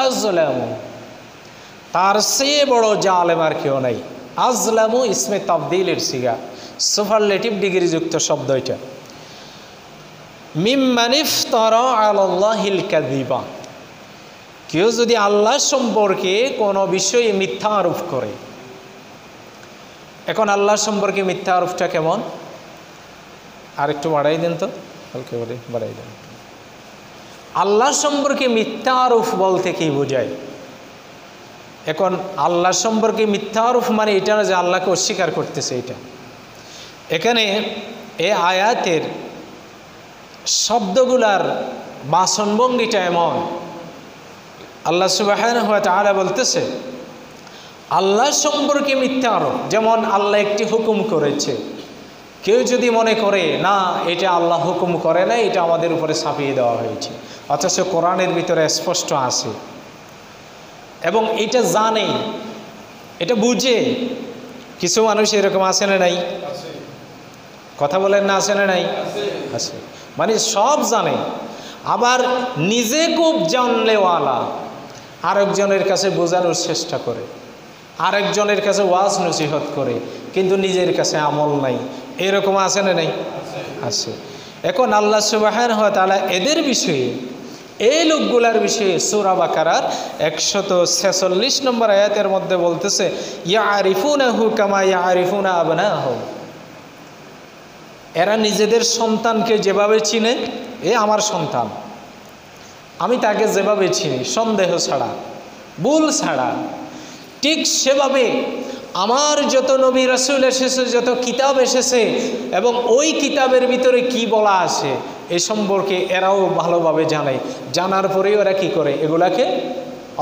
আজলামু, তার চেয়ে বড় জালেম আর কেউ নাই। আজলামু ইসমে তাবদীলের সিগা, সুপারলেটিভ ডিগ্রি যুক্ত শব্দ এটা। মিম্মান ইফতারা আলাল্লাহিল কাযিবা, কেউ যদি আল্লাহ সম্পর্কে কোনো বিষয়ে মিথ্যা আরোপ করে। এখন আল্লাহ সম্পর্কে মিথ্যা আরোপটা কেমন? আর একটু বাড়াই দেন তো, হালকা করে বাড়াই দেন। আল্লাহ সম্পর্কে মিথ্যা আরোপ বলতে কি বোঝায়? এখন আল্লাহ সম্পর্কে মিথ্যা আরোপ মানে এটা না যে আল্লাহকে অস্বীকার করতেছে। এটা এখানে এই আয়াতের শব্দগুলার বাচনভঙ্গিটা এমন, আল্লাহ সুবহানাহু ওয়া তাআলা বলতেছে আল্লাহ সম্পর্কে মিথ্যা আরোপ, যেমন আল্লাহ একটি হুকুম করেছে, কেউ যদি মনে করে না এটা আল্লাহ হুকুম করে না, এটা আমাদের উপরে চাপিয়ে দেওয়া হয়েছে, অথচ কোরআনের ভিতরে স্পষ্ট আছে এবং এটা জানে, এটা বুঝে। কিছু মানুষ এরকম আছে না নাই? কথা বলেন না, আছে না নাই? আছে। মানে সব জানে, আবার নিজে খুব জানলেওয়ালা, আরেকজনের কাছে বোঝানোর চেষ্টা করে, আরেকজনের কাছে ওয়াজ নসিহত করে, কিন্তু নিজের কাছে আমল নাই। এরকম আছে না নাই? আছে। এখন আল্লাহ সুবহানাহু ওয়া তাআলা এদের বিষয়ে, এই লোকগুলার বিষয়ে সূরা বাকারার 146 নম্বর আয়াতের মধ্যে বলতেছে ইয়ারিফুনাহু কামা ইয়ারিফুনা আবনাহুম, এরা নিজেদের সন্তানকে যেভাবে চিনে, এ আমার সন্তান, আমি তাকে যেভাবে চিনি সন্দেহ ছাড়া, ভুল ছাড়া, ঠিক সেভাবে আমার যত নবী রাসূল এসেছে, যত কিতাব এসেছে এবং ওই কিতাবের ভিতরে কি বলা আছে এ সম্পর্কে এরাও ভালোভাবে জানে। জানার পরেও এরা কি করে? এগুলাকে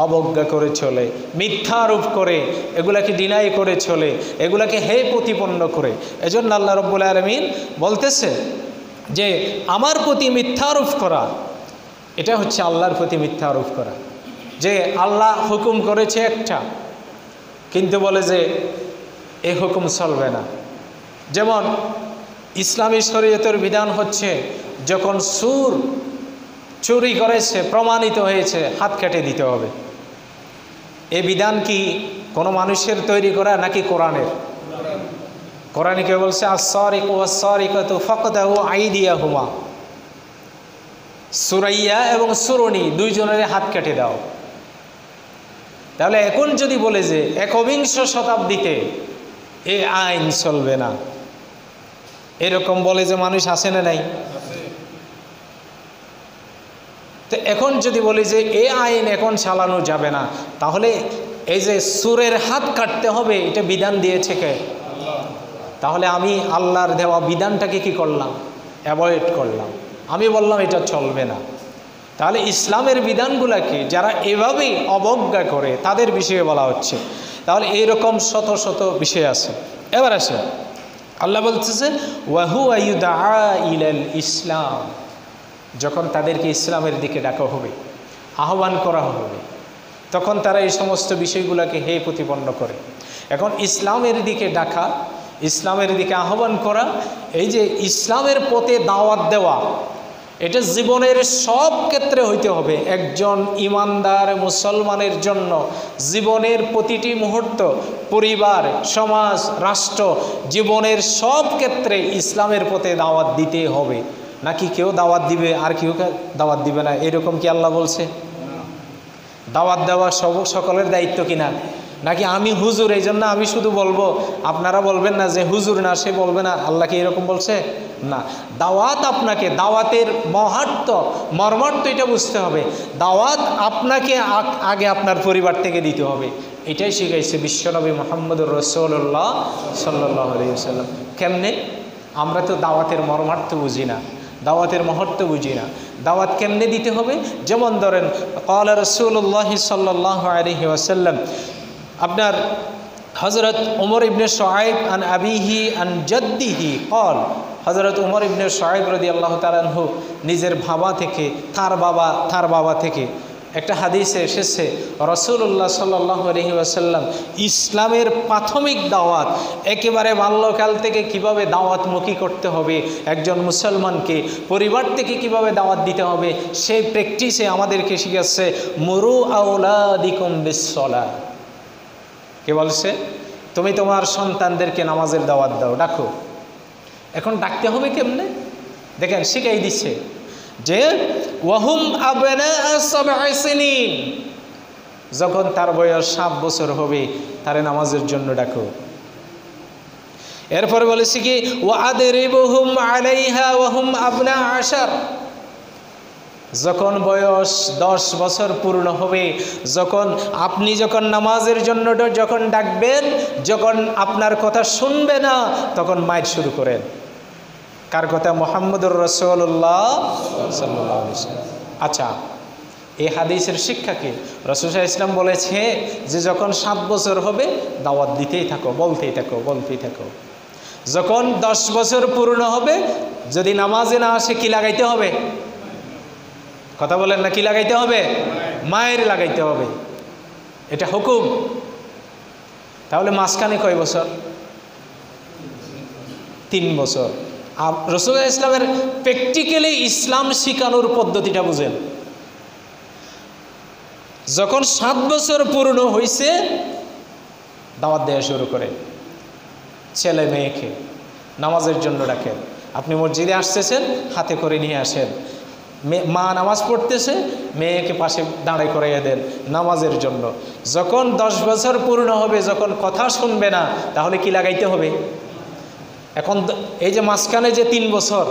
অবজ্ঞা করে চলে, মিথ্যা আরোপ করে, এগুলাকে ডিনাই করে চলে, এগুলাকে হে প্রতিপন্ন করে। এজন্য আল্লাহ রাব্বুল আলামিন বলতেছে যে আমার প্রতি মিথ্যা আরোপ করা, এটা হচ্ছে আল্লাহর প্রতি মিথ্যা আরোপ করা। যে আল্লাহ হুকুম করেছে একটা, কিন্তু বলে যে এই হুকুম চলবে না। যেমন ইসলামী শরীয়তের বিধান হচ্ছে যখন চুরি করেছে প্রমাণিত হয়েছে হাত কেটে দিতে হবে। এই বিধান কি কোনো মানুষের তৈরি করা নাকি কোরআনের? কোরআনে কে বলছে আস-সারিকু ওয়াস-সারিকাতু ফাকতাউ আইদিয়াহুমা, সুরাইয়া এবং সুরনি দুইজনের হাত কেটে দাও। তাহলে এখন যদি বলে যে একবিংশ শতাব্দীতে এই আইন চলবে না, এরকম বলে যে মানুষ আছে না নাই? তো এখন যদি বলি যে এই আইন এখন চালানো যাবে না, তাহলে এই যে সুরের হাত কাটতে হবে এটা বিধান দিয়েছে কে? তাহলে আমি আল্লাহর দেওয়া বিধানটাকে কি করলাম? অ্যাভয়েড করলাম। আমি বললাম এটা চলবে না। তাহলে ইসলামের বিধানগুলোকে যারা এভাবেই অবজ্ঞা করে তাদের বিষয়ে বলা হচ্ছে। তাহলে এইরকম শত শত বিষয় আছে। এবার আসে আল্লাহ বলতেছে ওয়াহুয়া ইউদআ ইলাল ইসলাম, যখন তাদেরকে ইসলামের দিকে ডাকা হবে, আহ্বান করা হবে, তখন তারা এই সমস্ত বিষয়গুলোকে হে প্রতিপন্ন করে। এখন ইসলামের দিকে ডাকা, ইসলামের দিকে আহ্বান করা, এই যে ইসলামের পথে দাওয়াত দেওয়া, এটা জীবনের সব ক্ষেত্রে হইতে হবে। একজন ইমানদার মুসলমানের জন্য জীবনের প্রতিটি মুহূর্ত, পরিবার, সমাজ, রাষ্ট্র, জীবনের সব ক্ষেত্রে ইসলামের পথে দাওয়াত দিতে হবে। নাকি কেউ দাওয়াত দিবে আর কেউ দাওয়াত দিবে না, এরকম কি আল্লাহ বলছে? দাওয়াত দেওয়া সকলের দায়িত্ব কিনা? নাকি আমি হুজুর এই জন্য আমি শুধু বলবো, আপনারা বলবেন না যে হুজুর না সে বলবে না, আল্লাহ কি এরকম বলছে? না, দাওয়াত আপনাকে, দাওয়াতের মহার্থ মর্মার্থ এটা বুঝতে হবে। দাওয়াত আপনাকে আগে আপনার পরিবার থেকে দিতে হবে। এটাই শিখাইছে বিশ্বনবী মুহাম্মদুর রাসূলুল্লাহ সাল্লাল্লাহু আলাইহি ওয়াসাল্লাম। কেমনে? আমরা তো দাওয়াতের মর্মার্থ বুঝি না, দাওয়াতের মহত্ব বুঝি না। দাওয়াত কেমনে দিতে হবে? যেমন ধরেন ক্বালা রাসূলুল্লাহ সাল্লাল্লাহু আলাইহি ওয়াসাল্লাম, আপনার হযরত ওমর ইবনে শুআইব আন আবিহি আন জাদ্দিহি ক্বাল, হযরত ওমর ইবনে শুআইব রাদিয়াল্লাহু তাআলা আনহু নিজের বাবা থেকে, তার বাবা থেকে একটা হাদিসে এসেছে রাসূলুল্লাহ সাল্লাল্লাহু আলাইহি ওয়াসাল্লাম ইসলামের প্রাথমিক দাওয়াত একেবারে বাল্যকাল থেকে কিভাবে দাওয়াতমুখী করতে হবে একজন মুসলমানকে, পরিবার থেকে কিভাবে দাওয়াত দিতে হবে, সেই প্র্যাকটিসে আমাদেরকে শিখাচ্ছে মুরু আওলাদিকুম বিসসালাহ। কে বলছে? তুমি তোমার সন্তানদেরকে নামাজের দাওয়াত দাও, ডাকো। এখন ডাকতে হবে কেমনে? দেখেন শিখাই দিচ্ছে যে ওয়াহুম আবনাআ সাবঈ সিনিন, যখন তার বয়স 7 বছর হবে তারে নামাজের জন্য ডাকো। এরপর বলেছি কি ওয়াদরিবুহুম আলাইহা ওয়াহুম আবনা আশার, যখন বয়স 10 বছর পূর্ণ হবে, আপনি যখন নামাজের জন্য যখন ডাকবেন, যখন আপনার কথা শুনবে না তখন মাইর শুরু করেন। কার কথা? মুহাম্মদুর রাসূলুল্লাহ সাল্লাল্লাহু আলাইহি ওয়াসাল্লাম। আচ্ছা, এই হাদিসের শিক্ষা কি? রাসূল সাল্লাল্লাহু আলাইহি ওয়াসাল্লাম বলেছে যে যখন 7 বছর হবে দাওয়াত দিতেই থাকো, বলতেই থাকো, বলতেই থাকো। যখন 10 বছর পূর্ণ হবে যদি নামাজে না আসে কি লাগাইতে হবে? কথা বলেন না, কি লাগাইতে হবে? মায়ের লাগাইতে হবে, এটা হুকুম। তাহলে মাঝখানে কয় বছর? 3 বছর। রাসূলুল্লাহ ইসলামের প্র্যাকটিক্যালি ইসলাম শিখানোর পদ্ধতিটা বুঝেন। যখন 7 বছর পূর্ণ হয়েছে দাওয়াত দেওয়া শুরু করে, ছেলে মেয়েকে নামাজের জন্য ডাকেন। আপনি মসজিদে আসতেছেন, হাতে করে নিয়ে আসেন। মা নামাজ পড়তেছে, মেয়েকে পাশে দাঁড়াই করাইয়া দেন নামাজের জন্য। যখন 10 বছর পূর্ণ হবে, যখন কথা শুনবে না, তাহলে কি লাগাইতে হবে? এখন এই যে মাঝখানে যে 3 বছর,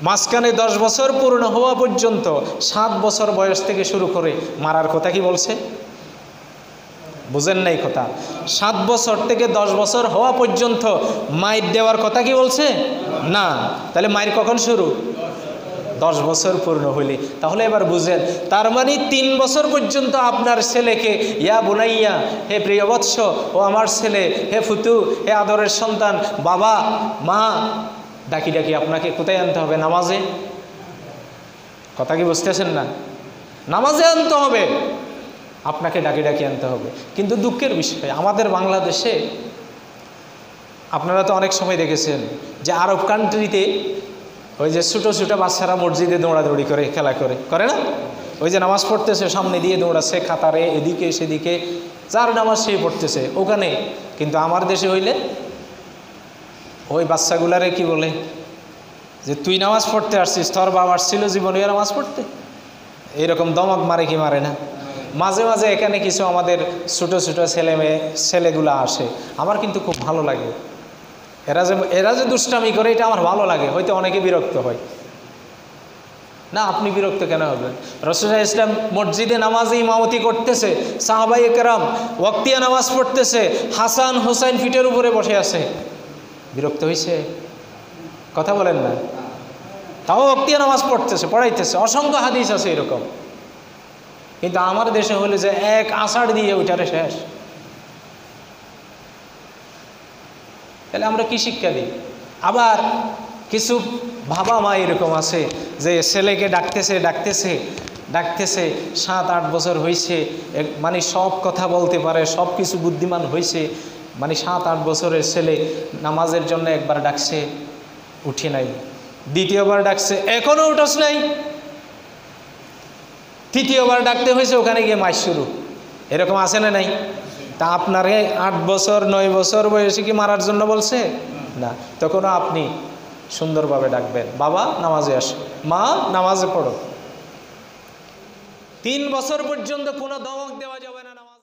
মাঝখানে 10 বছর পূর্ণ হওয়া পর্যন্ত 7 বছর বয়স থেকে শুরু করে মারার কথা কি বলছে? বুঝেন নাই কথা? 7 বছর থেকে 10 বছর হওয়া পর্যন্ত মায়ের দেওয়ার কথা কি বলছে? না। তাহলে মায়ের কখন শুরু? 10 বছর পূর্ণ হইলে। তাহলে এবার বুঝেন, তার মানে 3 বছর পর্যন্ত আপনার ছেলেকে ইয়া বুনাইয়া, হে প্রিয় বৎস, ও আমার ছেলে, হে ফুতু, হে আদরের সন্তান, বাবা, মা ডাকি ডাকি আপনাকে কোথায় আনতে হবে? নামাজে। কথা কি বুঝতেছেন না? নামাজে আনতে হবে, আপনাকে ডাকি ডাকি আনতে হবে। কিন্তু দুঃখের বিষয় আমাদের বাংলাদেশে, আপনারা তো অনেক সময় দেখেছেন যে আরব কান্ট্রিতে ওই যে ছোটো ছোটো বাচ্চারা মসজিদে দৌড়াদৌড়ি করে, খেলা করে না? ওই যে নামাজ পড়তেছে, সামনে দিয়ে দৌড়াচ্ছে কাতারে, এদিকে সেদিকে, যার নামাজ সেই পড়তেছে ওখানে। কিন্তু আমার দেশে হইলে ওই বাচ্চাগুলারে কি বলে যে তুই নামাজ পড়তে আসছিস, তোর বাবা আসছিল জীবনে নামাজ পড়তে, এইরকম দমক মারে কি মারে না? মাঝে মাঝে এখানে কিছু আমাদের ছোটো ছোটো ছেলেগুলা আসে, আমার কিন্তু খুব ভালো লাগে। এরা যে দুষ্টামি করে এটা আমার ভালো লাগে। হয়তো অনেকে বিরক্ত হয় না, আপনি বিরক্ত কেন হবেন? রাসূলুল্লাহ ইসলাম মসজিদে নামাজে ইমামতি করতেছে, সাহাবায়ে কেরাম ওয়াক্তিয়া নামাজ পড়তেছে, হাসান হুসাইন ফিটের উপরে বসে আছে, বিরক্ত হয়েছে? কথা বলেন না। তাও ওয়াক্তিয়া নামাজ পড়াইতেছে, অসংখ্য হাদিস আছে এরকম। কিন্তু আমার দেশে হলে যে এক আষাঢ় দিয়ে ওইটারে শেষ। তাহলে আমরা কি শিক্ষা দিই? আবার কিছু বাবা মা এরকম আছে যে ছেলেকে ডাকতেছে 7-8 বছর হয়েছে, মানে সব কথা বলতে পারে, সব কিছু বুদ্ধিমান হয়েছে, মানে 7-8 বছরের ছেলে নামাজের জন্য একবার ডাকছে, উঠে নাই। দ্বিতীয়বার ডাকছে, এখনো উঠোস নাই। তৃতীয়বার ডাকতে হয়েছে, ওখানে গিয়ে মাইর শুরু। এরকম আছে না নাই? তা আপনারে 8 বছর 9 বছর বয়সে কি মারার জন্য বলছে? না। তখনও আপনি সুন্দরভাবে ডাকবেন, বাবা নামাজে আসো, মা নামাজে পড়ো। 3 বছর পর্যন্ত কোনো ধমক দেওয়া যাবে না নামাজ।